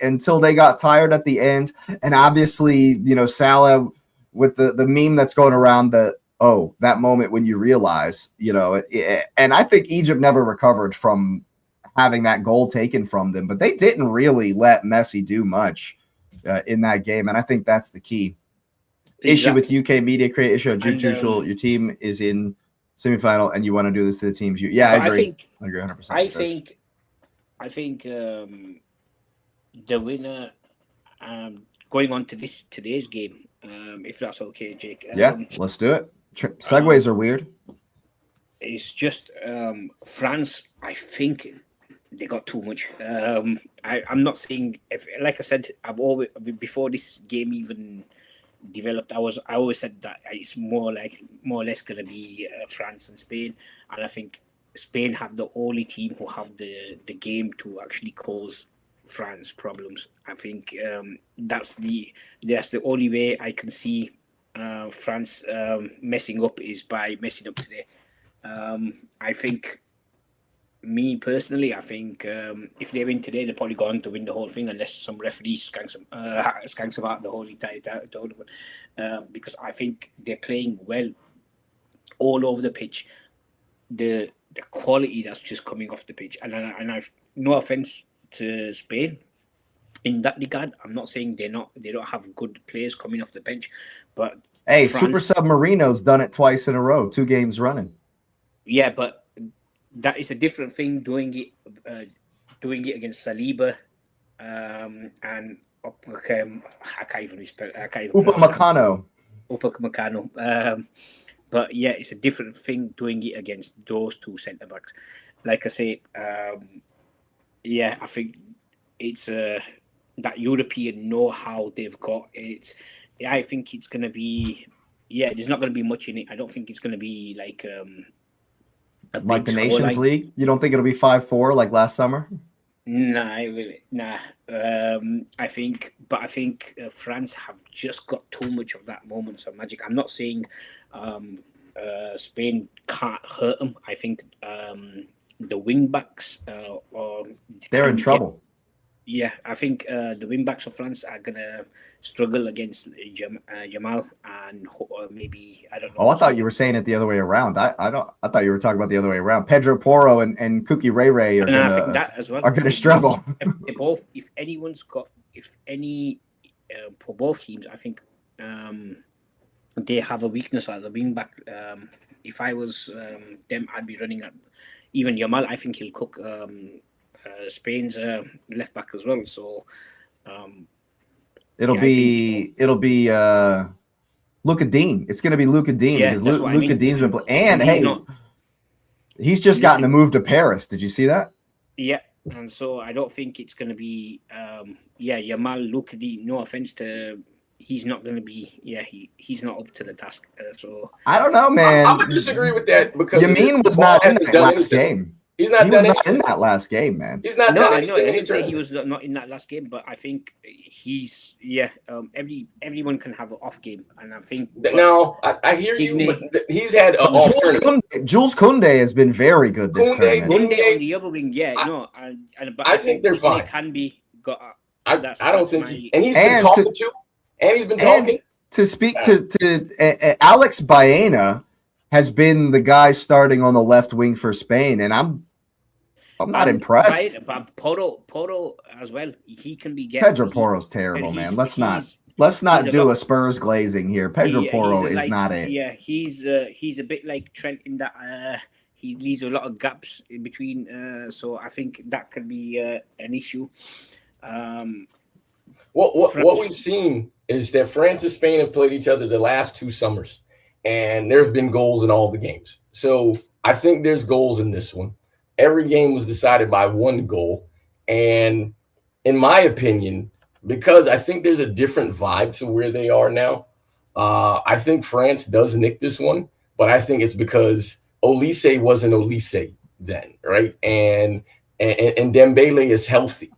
until they got tired at the end. And obviously, Salah with the meme that's going around that moment when you realize, and I think Egypt never recovered from having that goal taken from them, but they didn't really let Messi do much in that game. And I think that's the key issue with UK media create issue of Jude Tuchel. Your team is in semifinal and you want to do this to the teams. I agree. I agree 100%. I think the winner going on to today's game, if that's okay, Jake. Let's do it. Segues are weird. It's just France. I think they got too much. I'm not saying, like I said, I've always, before this game even developed, I always said that it's more or less going to be France and Spain, and I think Spain have the only team who have the game to actually cause France problems. I think that's the only way I can see France messing up is by messing up today. I think, me personally, I think if they win today, they're probably going to win the whole thing unless some referee skanks them out the whole entire tournament. Because I think they're playing well all over the pitch. The quality that's just coming off the pitch, and I've no offense to Spain in that regard. I'm not saying they don't have good players coming off the bench, but hey, France, Super Sub Marino's done it twice in a row, 2 games running. Yeah, but that is a different thing doing it against Saliba and I can't even spell. Upamecano. But yeah, it's a different thing doing it against those 2 centre backs. Like I say, I think it's that European know-how they've got. I think it's going to be. There's not going to be much in it. I don't think it's going to be like the Nations League. You don't think it'll be 5-4 like last summer? Nah. I think France have just got too much of that moments of magic. I'm not saying Spain can't hurt them. I think the wing backs they're in trouble. I think the wing backs of France are gonna struggle against Jamal and maybe I don't know. Oh, I thought you were saying it the other way around. I thought you were talking about the other way around. Pedro Porro and Kuki Ray are gonna struggle. If any for both teams, I think they have a weakness at the wing back. If I was them, I'd be running at even Jamal. I think he'll cook Spain's left back as well. So it'll be Luka Dean. It's going to be Luka Dean because Luka Dean's been playing. And he's just gotten a move to Paris. Did you see that? Yeah, and so I don't think it's going to be Jamal, Luka Dean. No offense to. He's not going to be. He's not up to the task. So I don't know, man. I would disagree with that because Yamin was not in that last game. He was not in that last game, man. He's not done anything. I didn't say he was not in that last game, but I think he's everyone can have an off game, and I think no, I hear you. But he's had an off tournament. Jules Koundé has been very good this tournament. Koundé on the other wing, but I think they're fine. Can be got. I don't think, and he's been talking to, and he's been talking to speak to Alex Baena. Has been the guy starting on the left wing for Spain, and I'm not impressed. But Porro as well. He can be Pedro Porro's terrible, man. Let's not do a Spurs glazing here. Pedro Porro is not it. Yeah, he's a bit like Trent in that he leaves a lot of gaps in between. So I think that could be an issue. What we've seen is that France and Spain have played each other the last 2 summers. And there have been goals in all the games. So I think there's goals in this one. Every game was decided by 1 goal. And in my opinion, because I think there's a different vibe to where they are now, I think France does nick this one. But I think it's because Olise wasn't Olise then, right? And Dembele is healthy.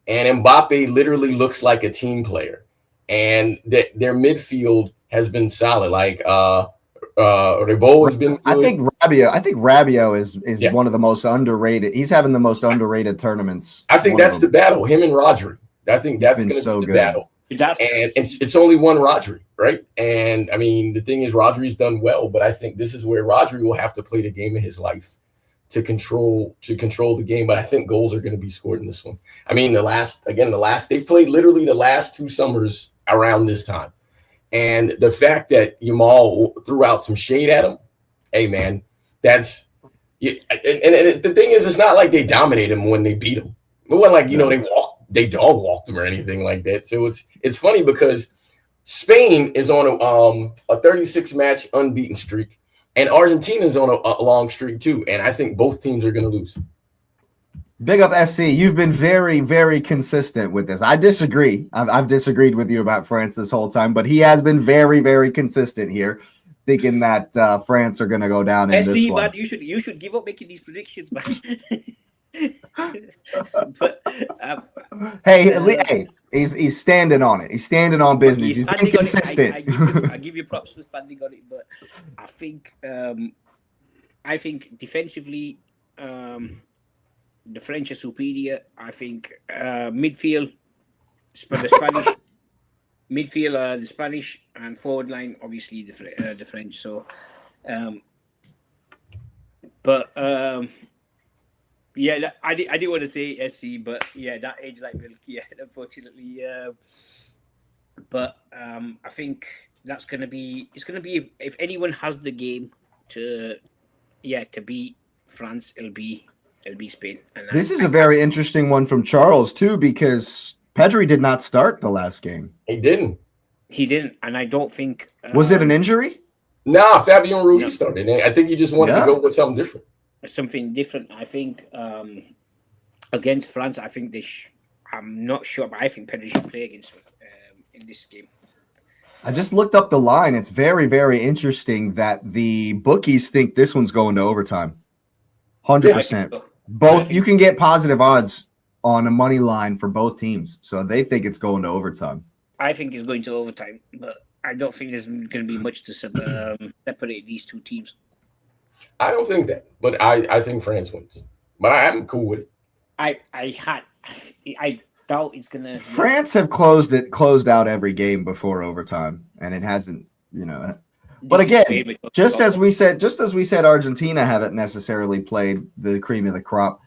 and Mbappe literally looks like a team player, and their midfield has been solid. Like Rebo has been good. I think Rabiot is Yeah. one of the most underrated. He's having the most underrated tournaments. I think that's the battle. Him and Rodri. I think that's going to so be the good. battle. And it's only one Rodri, right? And I mean, the thing is, Rodri's done well, but I think this is where Rodri will have to play the game of his life to control the game. But I think goals are going to be scored in this one. I mean, they've played literally the last 2 summers around this time, and the fact that Yamal threw out some shade at him, hey man, that's and the thing is, it's not like they dominated him when they beat him. It wasn't like they dog walked him or anything like that. So it's funny because Spain is on a 36 match unbeaten streak, and Argentina is on a long streak too. And I think both teams are going to lose. Big up SC. You've been very, very consistent with this. I disagree. I've disagreed with you about France this whole time, but he has been very, very consistent here, thinking that France are going to go down in this one. But you should give up making these predictions, man. But hey, he's standing on it. He's standing on business. He's been consistent. I give you props for standing on it, but I think defensively, the French are superior. I think midfield, the Spanish, and forward line, obviously the French. So, yeah, I didn't want to say SC, but yeah, that age like Milky, unfortunately. But I think it's gonna be if anyone has the game to beat France, it'll be Spain. And this is a very interesting one from Charles too, because Pedri did not start the last game. He didn't, and I don't think was it an injury? Nah, Fabian Ruiz started. I think he just wanted to go with something different. I think against France, I think I'm not sure, but I think Pedri should play against in this game. I just looked up the line. It's very, very interesting that the bookies think this one's going to overtime. 100%. Both you can get positive odds on a money line for both teams, so they think it's going to overtime. I think it's going to overtime, but I don't think there's going to be much to separate these two teams. I don't think that, but I think France wins. But I'm cool with it. I doubt it's gonna. France have closed out every game before overtime, and it hasn't, But again, just as we said, Argentina haven't necessarily played the cream of the crop.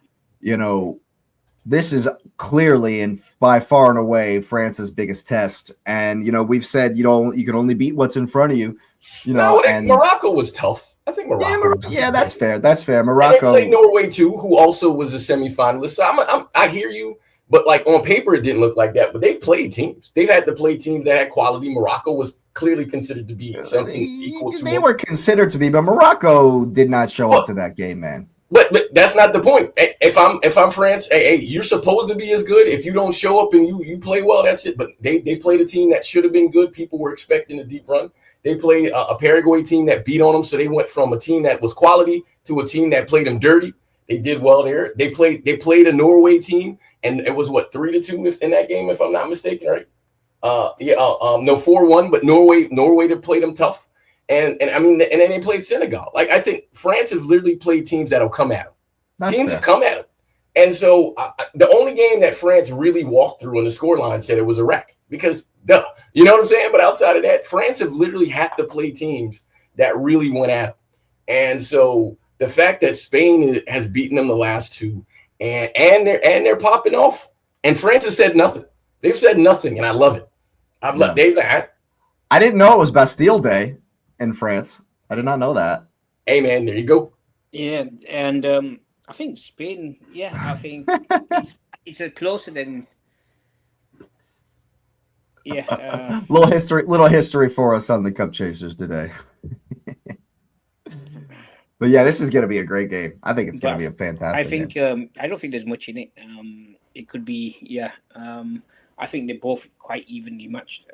This is clearly and by far and away France's biggest test. And we've said you can only beat what's in front of you. And Morocco was tough. I think Morocco. Yeah, that's fair. That's fair. Morocco. And they played Norway too, who also was a semifinalist. So I hear you, but like on paper, it didn't look like that. But they've played teams. They've had to play teams that had quality. Morocco was clearly considered to be something equal to. They were considered to be, but Morocco did not show up to that game, man. But that's not the point. If I'm France, hey, you're supposed to be as good. If you don't show up and you play well, that's it. But they played a team that should have been good. People were expecting a deep run. They played a Paraguay team that beat on them, so they went from a team that was quality to a team that played them dirty. They did well there. They played a Norway team, and it was 3-2 in that game, if I'm not mistaken, right? 4-1, but Norway to play them tough, and I mean, and then they played Senegal. Like I think France have literally played teams that'll come at them. Teams that come at them, and so the only game that France really walked through on the scoreline said it was Iraq because. Duh. You know what I'm saying? But outside of that, France have literally had to play teams that really went at them. And so the fact that Spain has beaten them the last 2 and they're popping off, and France has said nothing. They've said nothing, and I love it. I didn't know it was Bastille Day in France. I did not know that. Hey man, there you go. Yeah, and I think Spain. Yeah, I think it's closer than. Yeah, little history for us on the Cup Chasers today. But yeah, this is going to be a great game. I think it's going to be a fantastic game. I don't think there's much in it. It could be, I think they're both quite evenly matched.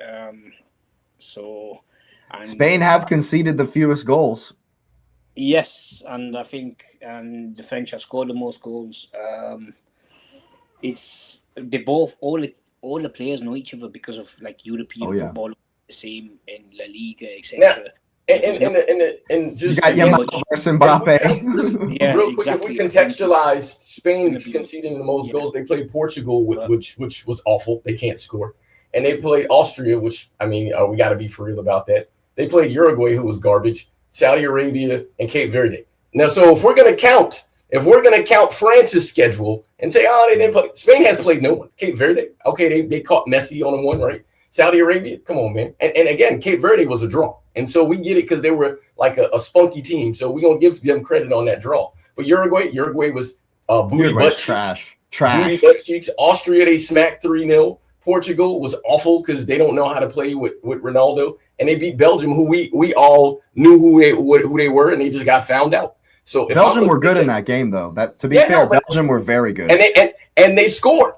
Spain have conceded the fewest goals. Yes, and I think the French have scored the most goals. It's they both all the players know each other because of like European yeah. football, the same in La Liga, Now, etc. and You just got again, Yamal versus and Mbappe. Yeah, real quick, if we exactly. I think it's contextualize Spain gonna be conceding the most yeah. goals, they played Portugal, But which was awful. They can't score, and they played Austria, which I mean, we got to be for real about that. They played Uruguay, who was garbage, Saudi Arabia, and Cape Verde. Now, so if we're gonna count France's schedule and say, oh, they didn't play, Spain has played no one. Cape Verde, okay, they caught Messi on a one, right? Saudi Arabia, come on, man. And again, Cape Verde was a draw. And so we get it because they were like a spunky team. So we're going to give them credit on that draw. But Uruguay was booty butt cheeks. Booty butt cheeks. Austria, they smacked 3-0. Portugal was awful because they don't know how to play with Ronaldo. And they beat Belgium, who we all knew who they were, and they just got found out. So if Belgium were good in that game, though. That to be fair, Belgium were very good. And they scored.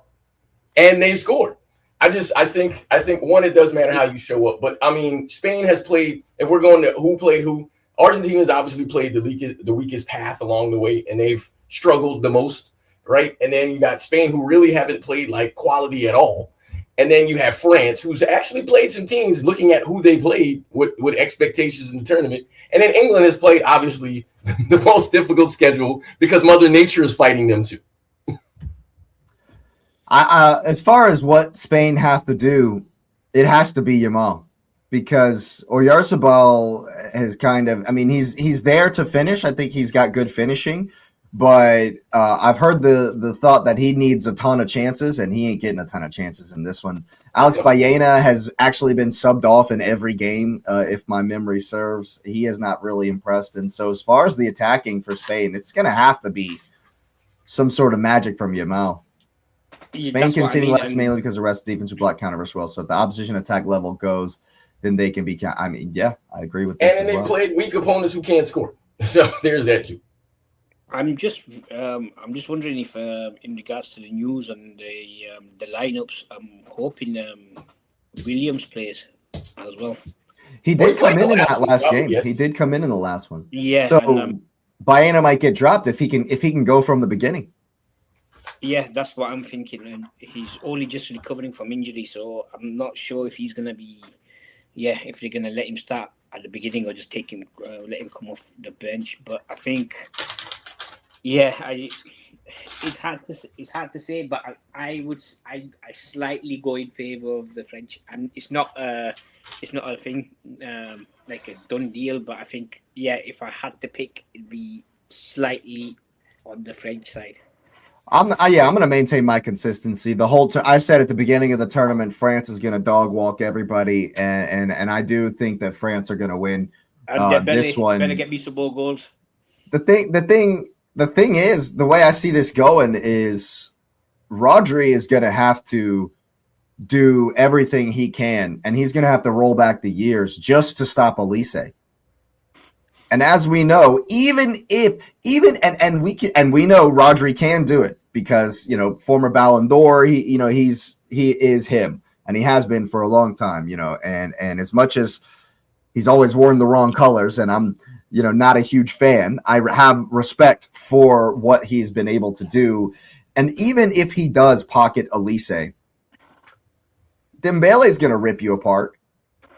I think one, it does matter how you show up, but I mean, Spain has played. If we're going to who played who, Argentina's obviously played the weakest path along the way, and they've struggled the most, right? And then you got Spain, who really haven't played like quality at all, and then you have France, who's actually played some teams looking at who they played with expectations in the tournament, and then England has played obviously the most difficult schedule because Mother Nature is fighting them too. As far as what Spain have to do, it has to be Yamal because Oyarzabal has kind of. I mean, he's there to finish. I think he's got good finishing, but I've heard the thought that he needs a ton of chances, and he ain't getting a ton of chances in this one. Alex Baena has actually been subbed off in every game, if my memory serves. He has not really impressed, and so as far as the attacking for Spain, it's going to have to be some sort of magic from Yamal. Spain conceding less mainly because the rest of the defense will block counter well. So if the opposition attack level goes, then they can be. I mean, yeah, I agree with this. And then they played weak opponents who can't score. So there's that too. I'm just wondering if, in regards to the news and the lineups, I'm hoping Williams plays as well. He did come in that last game. Yes. He did come in the last one. Yeah. So Baena might get dropped if he can go from the beginning. Yeah, that's what I'm thinking. And he's only just recovering from injury, so I'm not sure if he's gonna be. Yeah, if they're gonna let him start at the beginning or just take him, let him come off the bench. But I think, yeah, it's hard to say, but I slightly go in favor of the French, and it's not a thing like a done deal. But I think, yeah, if I had to pick, it'd be slightly on the French side. I'm going to maintain my consistency. The whole I said at the beginning of the tournament, France is going to dog walk everybody, and I do think that France are going to win this one. Better get me some more goals. The thing is, the way I see this going is Rodri is going to have to do everything he can, and he's going to have to roll back the years just to stop Elise. And as we know, we know Rodri can do it because, former Ballon d'Or, he is him, and he has been for a long time, and as much as he's always worn the wrong colors, and I'm, not a huge fan, I have respect for what he's been able to do. And even if he does pocket Elise, Dembele's going to rip you apart.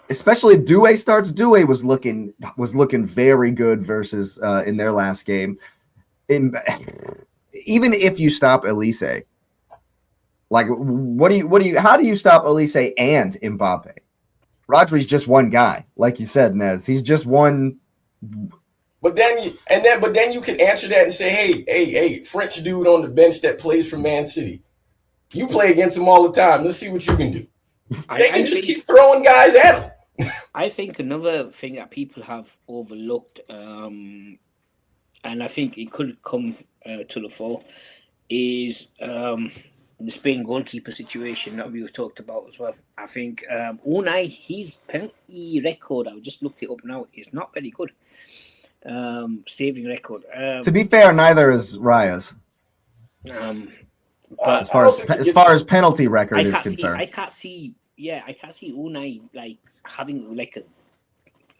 Especially if Doué starts. Doué was looking very good versus in their last game. Even if you stop Elise, like how do you stop Elise and Mbappe? Rodri's just one guy, like you said, Nez. He's just one. But then you could answer that and say, hey, French dude on the bench that plays for Man City. You play against him all the time. Let's see what you can do. They can just keep throwing guys at him. I think another thing that people have overlooked, and I think it could come to the fore, is the Spain goalkeeper situation that we've talked about as well. I think Unai, his penalty record, I just looked it up now, is not very good. Saving record. To be fair, neither is Raya's. But as far as penalty record is concerned, I can't see Unai like having like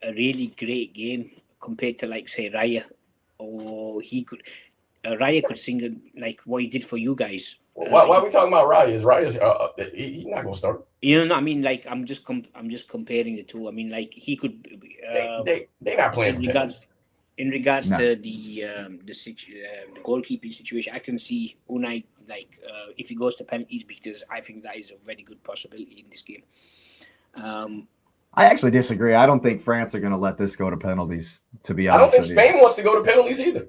a really great game compared to like say Raya, or Raya could sing like what he did for you guys Why are we talking about Raya? Raya's he's not gonna start. You know what I mean? Like I'm just comparing the two. I mean, like he could. They not playing in for regards in regards No. to the goalkeeping situation, I can see Unai if he goes to penalties, because I think that is a very good possibility in this game. I actually disagree. I don't think France are going to let this go to penalties, to be I don't honest think with Spain you. wants to go to penalties either.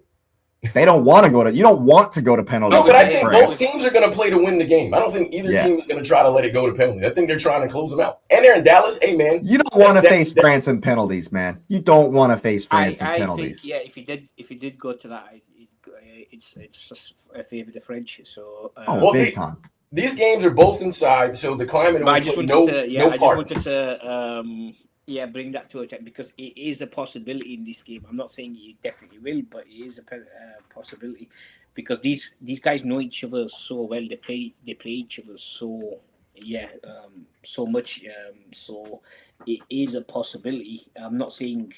They don't want to go to – you don't want to go to penalties. No, but I against think France. both teams are going to play to win the game. I don't think either Yeah. team is going to try to let it go to penalties. I think they're trying to close them out. And they're in Dallas. Hey, man. You don't want to face France in penalties, man. You don't want to face France in penalties. I think, yeah, if he did go to that, it's just a favour the French. So Big time. These games are both inside, so the climate will play no part. Just wanted to bring that to attention, because it is a possibility in this game. I'm not saying it definitely will, but it is a possibility, because these guys know each other so well. They play each other so much. So it is a possibility. I'm not saying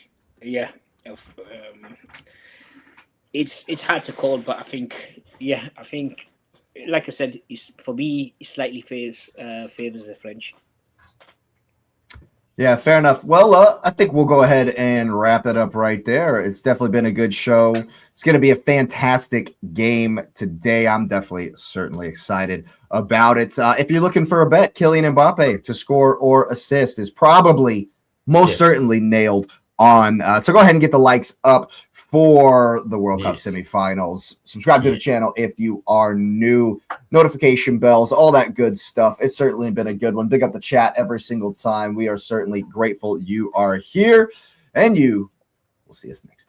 it's hard to call, but I think like I said, for me, it slightly favors the French. Yeah, fair enough. Well, I think we'll go ahead and wrap it up right there. It's definitely been a good show. It's going to be a fantastic game today. I'm certainly excited about it. If you're looking for a bet, Kylian Mbappé to score or assist is probably most certainly nailed on. So go ahead and get the likes up for the World Cup semifinals. Subscribe to the channel if you are new. Notification bells, all that good stuff. It's certainly been a good one. Big up the chat every single time. We are certainly grateful you are here. And we'll see us next time.